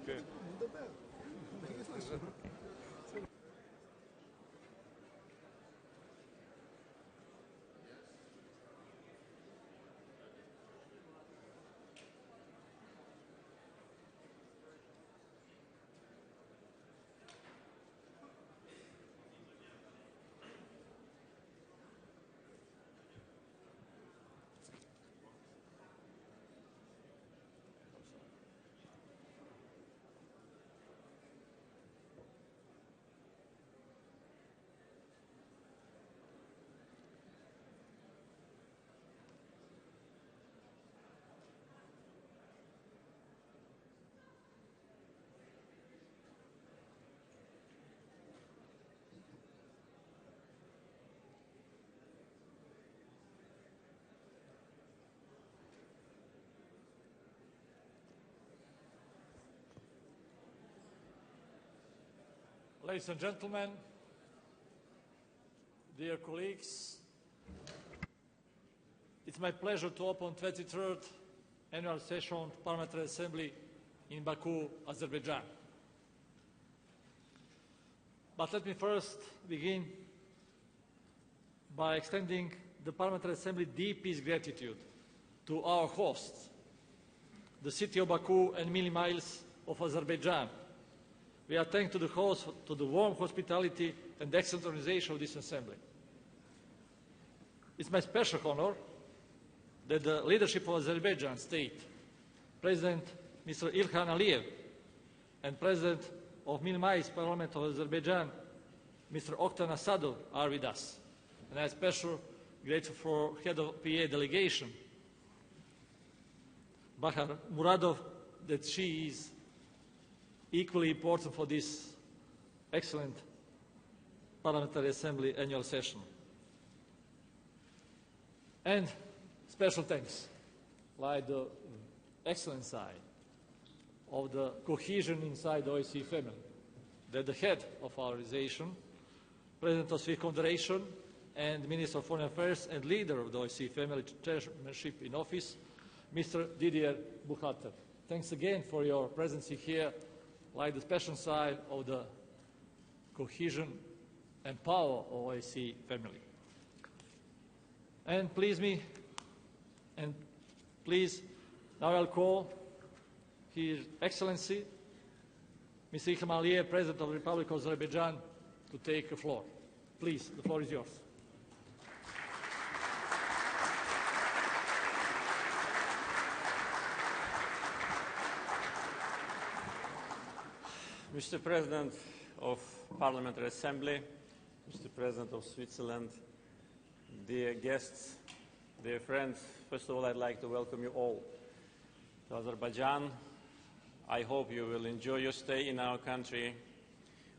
Good. Ladies and gentlemen, dear colleagues, it's my pleasure to open 23rd Annual Session of Parliamentary Assembly in Baku, Azerbaijan. But let me first begin by extending the Parliamentary Assembly deepest gratitude to our hosts, the city of Baku and many miles of Azerbaijan. We are thankful to the host to the warm hospitality and excellent organization of this assembly. It's my special honor that the leadership of Azerbaijan state, President Mr. Ilham ALIYEV, and President of Milmais Parliament of Azerbaijan, Mr. Oktan Asadov, are with us. And I'm especially grateful for head of PA delegation, Bahar Muradov, that she is equally important for this excellent Parliamentary Assembly annual session. And special thanks, like the excellent side of the cohesion inside the OSCE family, that the head of our organization, President of Swiss Confederation and Minister of Foreign Affairs and leader of the OSCE family chairmanship in office, Mr. Didier Buchater. Thanks again for your presence here, like the special side of the cohesion and power of OSCE family. And please, now I'll call His Excellency, Mr. Ilham ALIYEV, President of the Republic of Azerbaijan, to take the floor. Please, the floor is yours. Mr. President of Parliamentary Assembly, Mr. President of Switzerland, dear guests, dear friends, first of all, I'd like to welcome you all to Azerbaijan. I hope you will enjoy your stay in our country.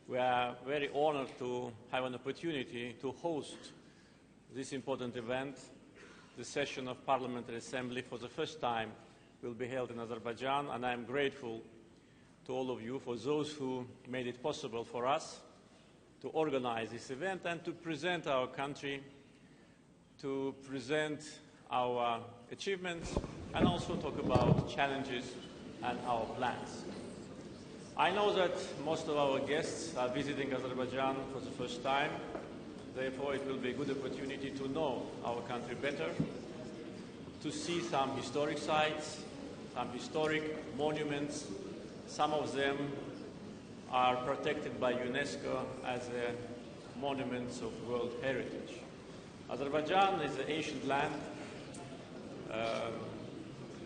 We are very honored to have an opportunity to host this important event. The session of Parliamentary Assembly for the first time will be held in Azerbaijan, and I am grateful to all of you, for those who made it possible for us to organize this event and to present our country, to present our achievements, and also talk about challenges and our plans. I know that most of our guests are visiting Azerbaijan for the first time. Therefore, it will be a good opportunity to know our country better, to see some historic sites, some historic monuments. Some of them are protected by UNESCO as monuments of World Heritage. Azerbaijan is an ancient land,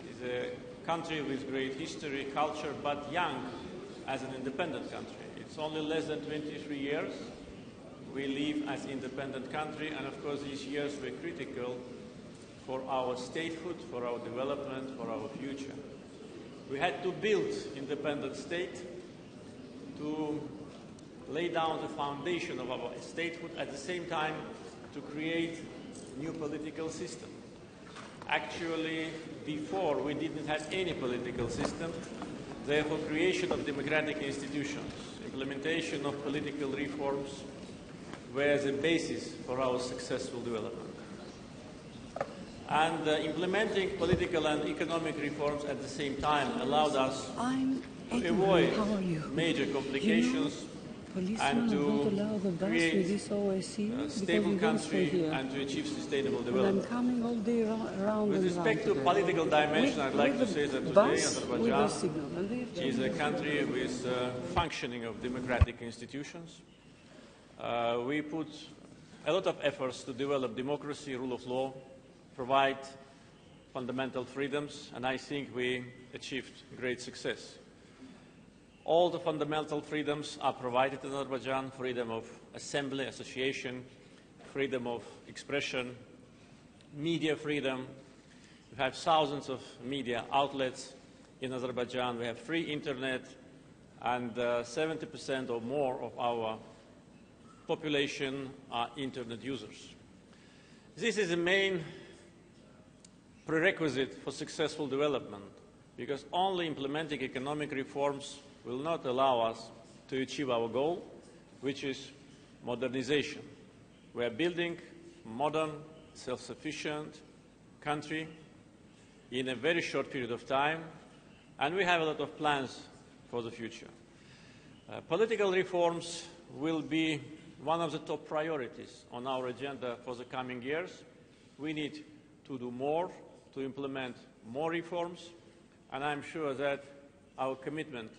is a country with great history, culture, but young as an independent country. It's only less than 23 years. We live as an independent country, and of course these years were critical for our statehood, for our development, for our future. We had to build independent state to lay down the foundation of our statehood, at the same time to create a new political system. Actually, before we didn't have any political system, therefore creation of democratic institutions, implementation of political reforms were the basis for our successful development. And implementing political and economic reforms at the same time allowed us to avoid major complications and to create a stable country and to achieve sustainable development. With respect to political dimension, I'd like to say that today Azerbaijan is a country with functioning of democratic institutions. We put a lot of efforts to develop democracy, rule of law, provide fundamental freedoms, and I think we achieved great success. All the fundamental freedoms are provided in Azerbaijan: freedom of assembly, association, freedom of expression, media freedom. We have thousands of media outlets in Azerbaijan. We have free internet, and 70% or more of our population are internet users. This is the main prerequisite for successful development, because only implementing economic reforms will not allow us to achieve our goal, which is modernization. We are building a modern, self-sufficient country in a very short period of time, and we have a lot of plans for the future. Political reforms will be one of the top priorities on our agenda for the coming years. We need to do more, to implement more reforms, and I'm sure that our commitment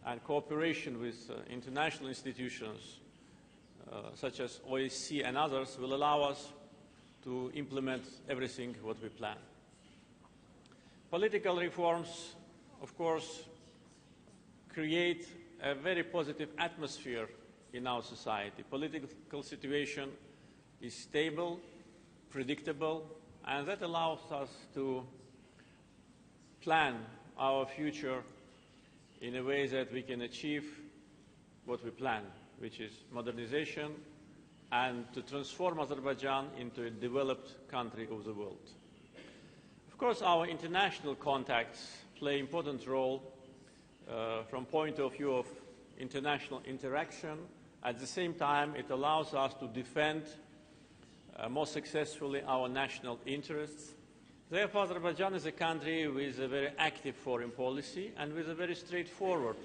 and cooperation with international institutions such as OSCE and others will allow us to implement everything what we plan. Political reforms, of course, create a very positive atmosphere in our society. Political situation is stable, predictable, and that allows us to plan our future in a way that we can achieve what we plan, which is modernization and to transform Azerbaijan into a developed country of the world. Of course, our international contacts play an important role from point of view of international interaction. At the same time, it allows us to defend more successfully our national interests. Therefore, Azerbaijan is a country with a very active foreign policy and with a very straightforward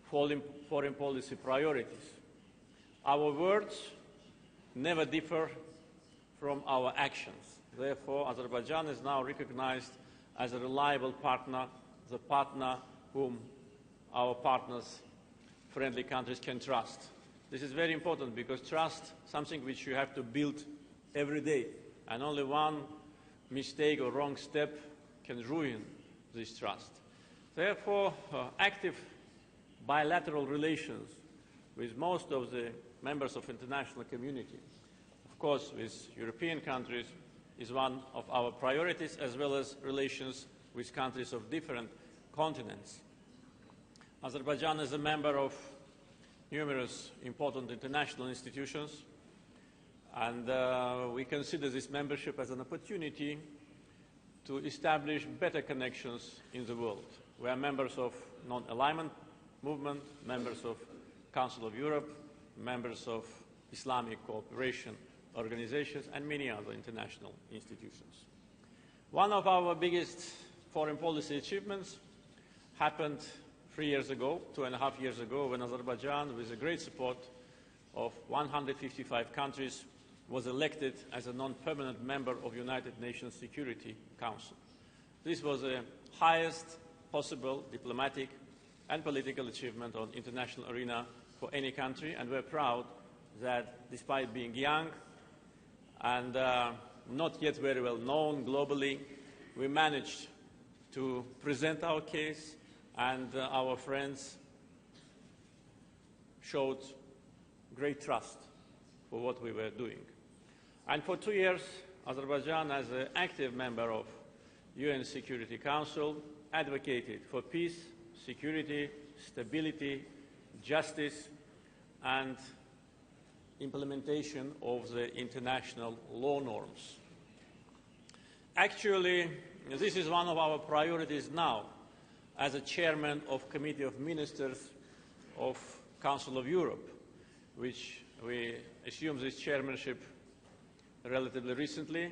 foreign policy priorities. Our words never differ from our actions. Therefore, Azerbaijan is now recognized as a reliable partner, the partner whom our partners, friendly countries, can trust. This is very important because trust is something which you have to build every day, and only one mistake or wrong step can ruin this trust. Therefore, active bilateral relations with most of the members of the international community, of course with European countries, is one of our priorities, as well as relations with countries of different continents. Azerbaijan is a member of numerous important international institutions, and we consider this membership as an opportunity to establish better connections in the world. We are members of non-alignment movement, members of Council of Europe, members of Islamic cooperation organizations, and many other international institutions. One of our biggest foreign policy achievements happened 3 years ago, 2.5 years ago, when Azerbaijan, with the great support of 155 countries, was elected as a non-permanent member of United Nations Security Council. This was the highest possible diplomatic and political achievement on the international arena for any country, and we're proud that despite being young and not yet very well known globally, we managed to present our case, and our friends showed great trust for what we were doing. And for 2 years, Azerbaijan, as an active member of UN Security Council, advocated for peace, security, stability, justice, and implementation of the international law norms. Actually, this is one of our priorities now as a chairman of Committee of Ministers of Council of Europe, which we assumed this chairmanship relatively recently.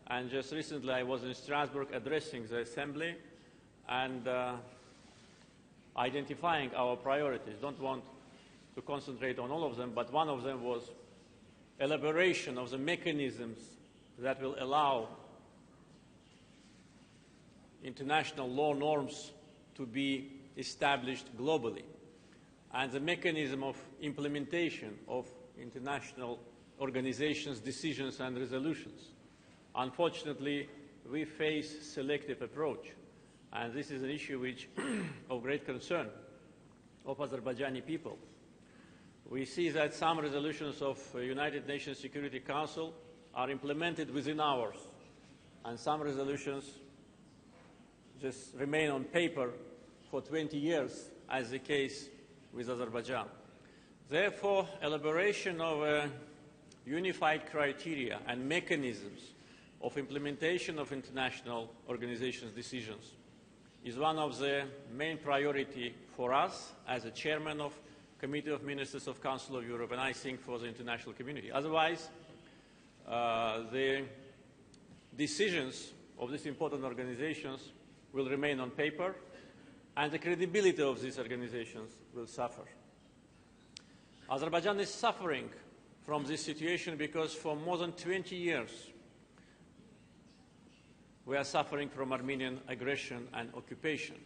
And just recently I was in Strasbourg addressing the Assembly and identifying our priorities. Don't want to concentrate on all of them, but one of them was elaboration of the mechanisms that will allow international law norms to be established globally, and the mechanism of implementation of international organizations' decisions and resolutions. Unfortunately, we face selective approach, and this is an issue which of great concern of Azerbaijani people. We see that some resolutions of United Nations Security Council are implemented within hours, and some resolutions just remain on paper for 20 years, as the case with Azerbaijan. Therefore, elaboration of unified criteria and mechanisms of implementation of international organizations' decisions is one of the main priorities for us as a chairman of Committee of Ministers of Council of Europe, and I think for the international community. Otherwise, the decisions of these important organizations will remain on paper, and the credibility of these organizations will suffer. Azerbaijan is suffering from this situation because for more than 20 years we are suffering from Armenian aggression and occupation.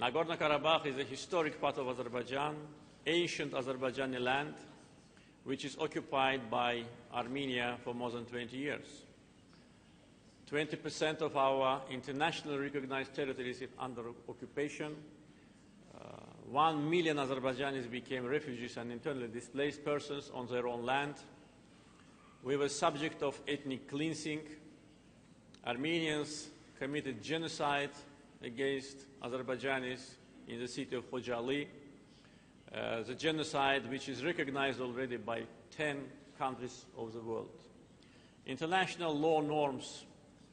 Nagorno-Karabakh is a historic part of Azerbaijan, ancient Azerbaijani land, which is occupied by Armenia for more than 20 years. 20% of our internationally recognized territories is under occupation. 1 million Azerbaijanis became refugees and internally displaced persons on their own land. We were subject of ethnic cleansing. Armenians committed genocide against Azerbaijanis in the city of Khojaly, the genocide which is recognized already by 10 countries of the world. International law norms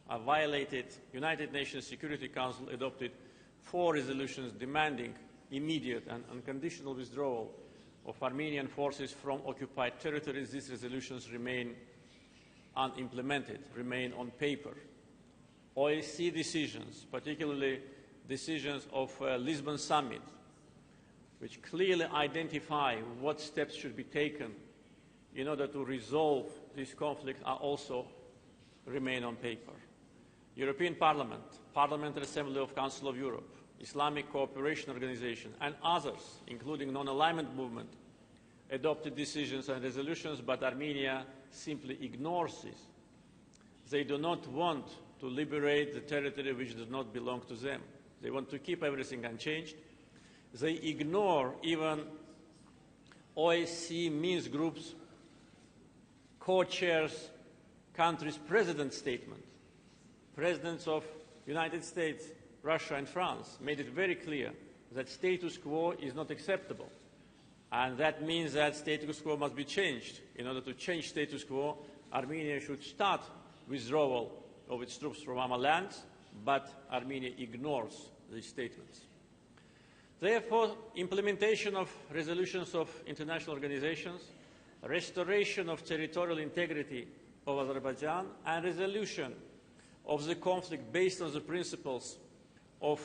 are violated. United Nations Security Council adopted 4 resolutions demanding immediate and unconditional withdrawal of Armenian forces from occupied territories. These resolutions remain unimplemented, remain on paper. OSCE decisions, particularly decisions of Lisbon Summit, which clearly identify what steps should be taken in order to resolve this conflict, are also remain on paper. European Parliament, Parliamentary Assembly of Council of Europe, Islamic Cooperation Organization, and others, including non-alignment movement, adopted decisions and resolutions, but Armenia simply ignores this. They do not want to liberate the territory which does not belong to them. They want to keep everything unchanged. They ignore even OSCE Minsk Group's co-chairs countries' president statement. Presidents of United States, Russia and France made it very clear that status quo is not acceptable. And that means that status quo must be changed. In order to change status quo, Armenia should start withdrawal of its troops from our lands, but Armenia ignores these statements. Therefore, implementation of resolutions of international organizations, restoration of territorial integrity of Azerbaijan, and resolution of the conflict based on the principles of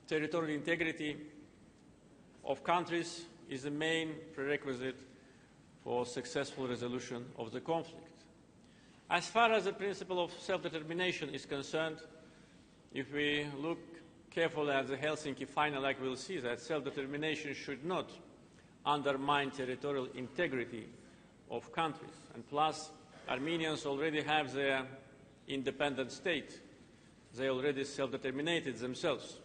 territorial integrity of countries is the main prerequisite for successful resolution of the conflict. As far as the principle of self-determination is concerned, if we look carefully at the Helsinki Final Act, we'll see that self-determination should not undermine territorial integrity of countries. And plus, Armenians already have their independent state. They already self-determinated themselves.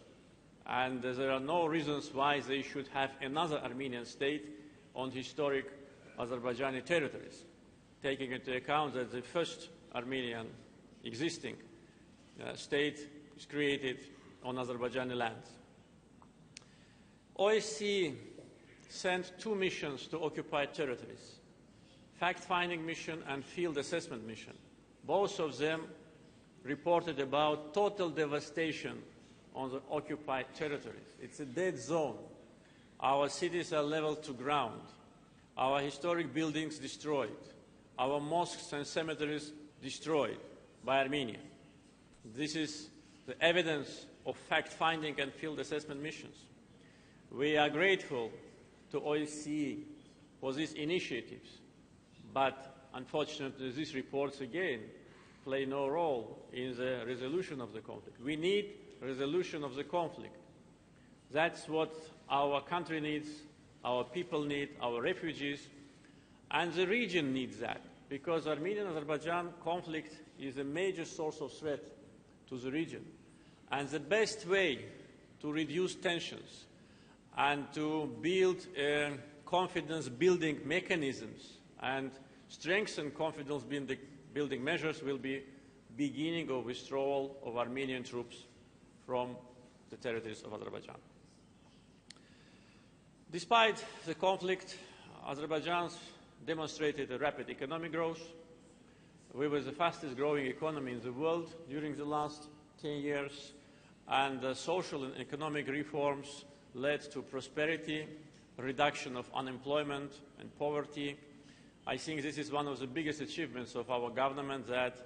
And there are no reasons why they should have another Armenian state on historic Azerbaijani territories, taking into account that the first Armenian existing state is created on Azerbaijani lands. OSCE sent 2 missions to occupied territories, fact-finding mission and field assessment mission. Both of them reported about total devastation on the occupied territories. It's a dead zone. Our cities are leveled to ground. Our historic buildings destroyed. Our mosques and cemeteries destroyed by Armenia. This is the evidence of fact-finding and field assessment missions. We are grateful to OSCE for these initiatives, but unfortunately these reports again play no role in the resolution of the conflict. We need resolution of the conflict. That's what our country needs, our people need, our refugees, and the region needs that, because the Armenian-Azerbaijan conflict is a major source of threat to the region. And the best way to reduce tensions and to build confidence-building mechanisms and strengthen confidence-building measures will be beginning of withdrawal of Armenian troops from the territories of Azerbaijan. Despite the conflict, Azerbaijan demonstrated a rapid economic growth. We were the fastest growing economy in the world during the last 10 years, and the social and economic reforms led to prosperity, reduction of unemployment and poverty. I think this is one of the biggest achievements of our government, that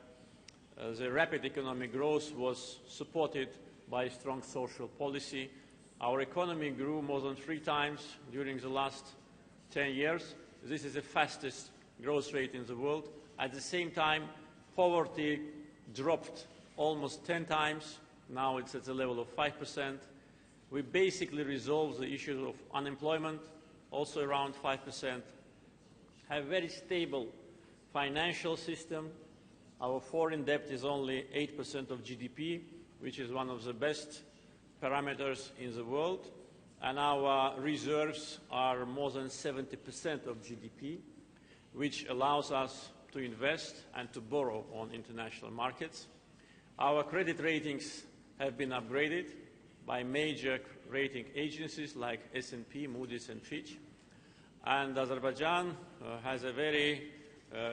the rapid economic growth was supported by strong social policy. Our economy grew more than 3 times during the last 10 years. This is the fastest growth rate in the world. At the same time, poverty dropped almost 10 times. Now it's at the level of 5%. We basically resolved the issue of unemployment, also around 5%. Have a very stable financial system. Our foreign debt is only 8% of GDP, which is one of the best parameters in the world. And our reserves are more than 70% of GDP, which allows us to invest and to borrow on international markets. Our credit ratings have been upgraded by major rating agencies like S&P, Moody's and Fitch. And Azerbaijan has a very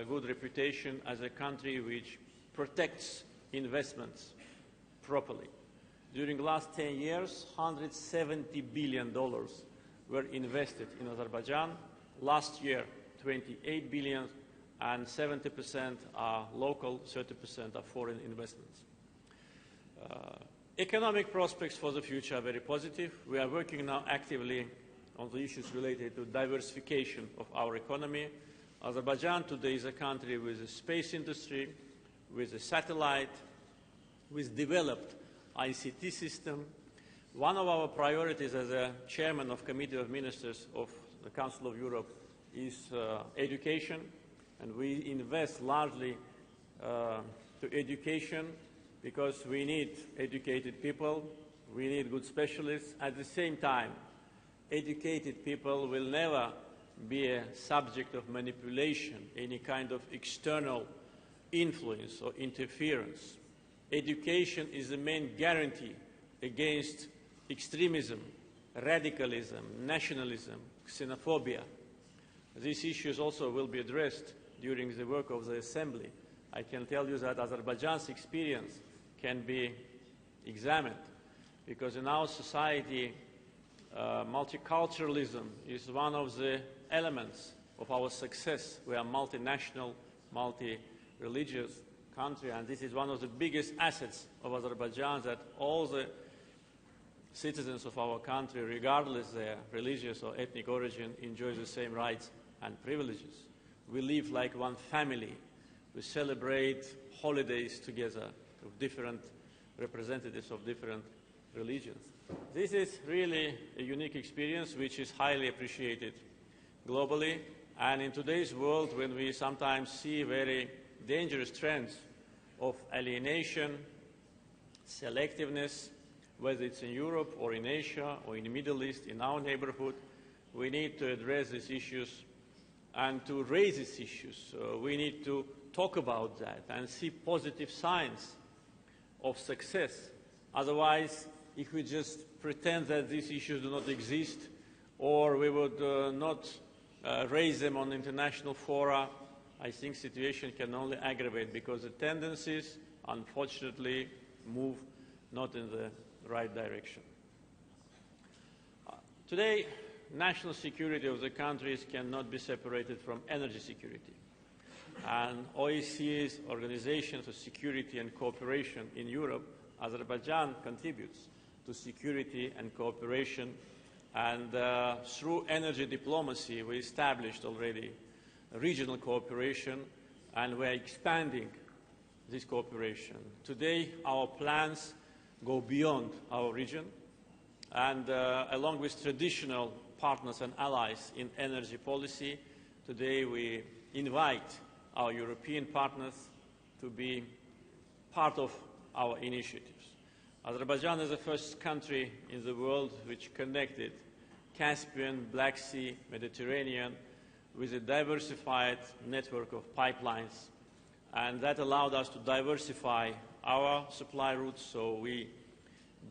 good reputation as a country which protects investments properly. During the last 10 years, $170 billion were invested in Azerbaijan. Last year, $28 billion, and 70% are local, 30% are foreign investments. Economic prospects for the future are very positive. We are working now actively on the issues related to diversification of our economy. Azerbaijan today is a country with a space industry, with a satellite, with developed ICT system. One of our priorities as a chairman of Committee of Ministers of the Council of Europe is education, and we invest largely to education because we need educated people, we need good specialists. At the same time, educated people will never be a subject of manipulation, any kind of external influence or interference. Education is the main guarantee against extremism, radicalism, nationalism, xenophobia. These issues also will be addressed during the work of the Assembly. I can tell you that Azerbaijan's experience can be examined, because in our society, multiculturalism is one of the elements of our success. We are multinational, multi-religious country, and this is one of the biggest assets of Azerbaijan, that all the citizens of our country, regardless their religious or ethnic origin, enjoy the same rights and privileges. We live like one family. We celebrate holidays together with different representatives of different religions. This is really a unique experience which is highly appreciated globally, and in today's world, when we sometimes see very dangerous trends of alienation, selectiveness, whether it's in Europe or in Asia or in the Middle East, in our neighborhood, we need to address these issues and to raise these issues. We need to talk about that and see positive signs of success. Otherwise, if we just pretend that these issues do not exist, or we would not raise them on international fora, I think the situation can only aggravate, because the tendencies, unfortunately, move not in the right direction. Today, national security of the countries cannot be separated from energy security. And OSCE's Organization for Security and Cooperation in Europe, Azerbaijan contributes to security and cooperation. And through energy diplomacy, we established already regional cooperation, and we are expanding this cooperation. Today, our plans go beyond our region, and along with traditional partners and allies in energy policy, today we invite our European partners to be part of our initiatives. Azerbaijan is the first country in the world which connected Caspian, Black Sea, Mediterranean with a diversified network of pipelines, and that allowed us to diversify our supply routes, so we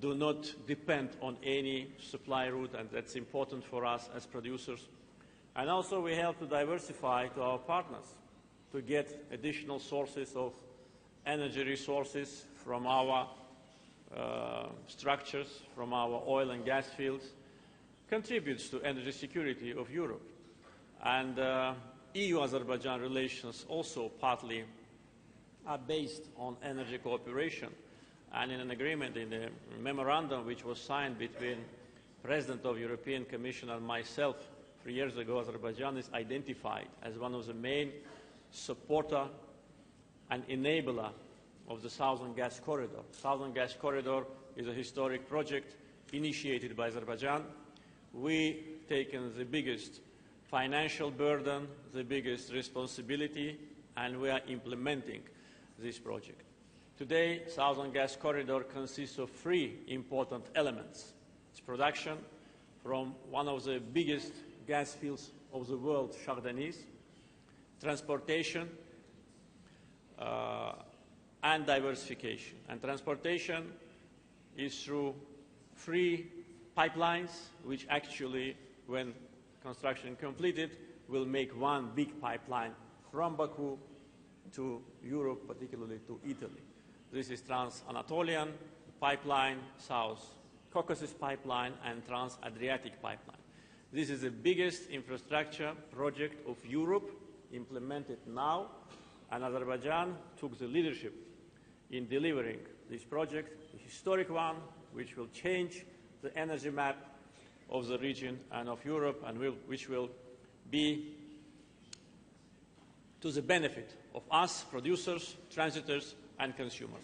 do not depend on any supply route, and that's important for us as producers. And also we help to diversify to our partners to get additional sources of energy resources from our structures, from our oil and gas fields, contributes to energy security of Europe. And EU-Azerbaijan relations also partly are based on energy cooperation. And in an agreement, in a memorandum which was signed between President of the European Commission and myself 3 years ago, Azerbaijan is identified as one of the main supporter and enabler of the Southern Gas Corridor. Southern Gas Corridor is a historic project initiated by Azerbaijan. We've taken the biggest financial burden, the biggest responsibility, and we are implementing this project. Today, Southern Gas Corridor consists of 3 important elements. It's production from one of the biggest gas fields of the world, Shah Deniz, transportation, and diversification. And transportation is through 3 pipelines, which actually, when construction completed, will make one big pipeline from Baku to Europe, particularly to Italy. This is Trans-Anatolian pipeline, South Caucasus pipeline, and Trans-Adriatic pipeline. This is the biggest infrastructure project of Europe implemented now, and Azerbaijan took the leadership in delivering this project, a historic one, which will change the energy map of the region and of Europe, and which will be to the benefit of us, producers, transitors, and consumers.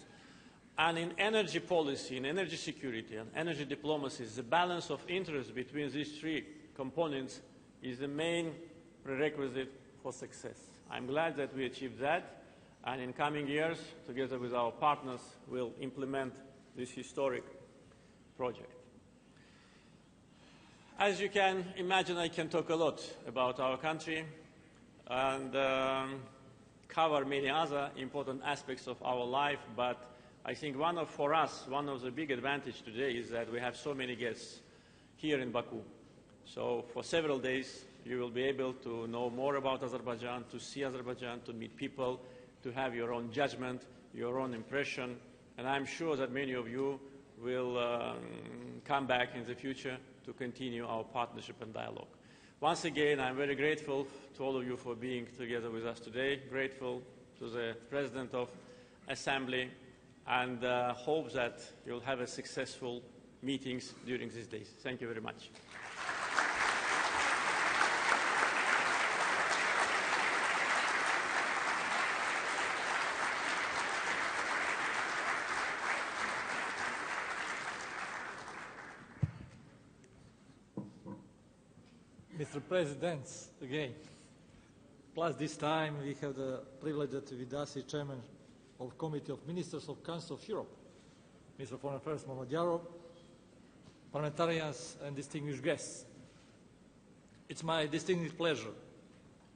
And in energy policy, in energy security, and energy diplomacy, the balance of interest between these 3 components is the main prerequisite for success. I'm glad that we achieved that, and in coming years, together with our partners, we'll implement this historic project. As you can imagine, I can talk a lot about our country and cover many other important aspects of our life, but I think for us, one of the big advantages today is that we have so many guests here in Baku. So for several days, you will be able to know more about Azerbaijan, to see Azerbaijan, to meet people, to have your own judgment, your own impression, and I'm sure that many of you will come back in the future to continue our partnership and dialogue. Once again, I'm very grateful to all of you for being together with us today, grateful to the President of Assembly, and hope that you'll have a successful meetings during these days. Thank you very much. Mr. President, again, plus this time we have the privilege that with us is Chairman of Committee of Ministers of Council of Europe, Mr. Foreign Affairs Mamadjarov, parliamentarians and distinguished guests. It's my distinguished pleasure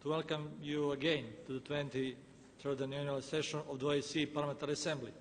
to welcome you again to the 23rd annual session of the OSCE Parliamentary Assembly.